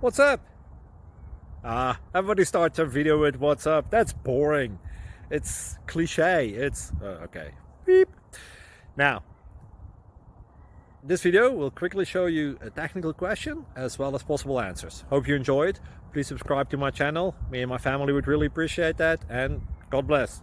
What's up? Everybody starts a video with what's up. That's boring. It's cliche. It's okay. Beep. Now, this video will quickly show you a technical question as well as possible answers. Hope you enjoyed. Please subscribe to my channel. Me and my family would really appreciate that, and God bless.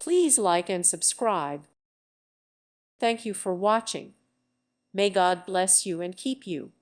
Please like and subscribe. Thank you for watching. May God bless you and keep you.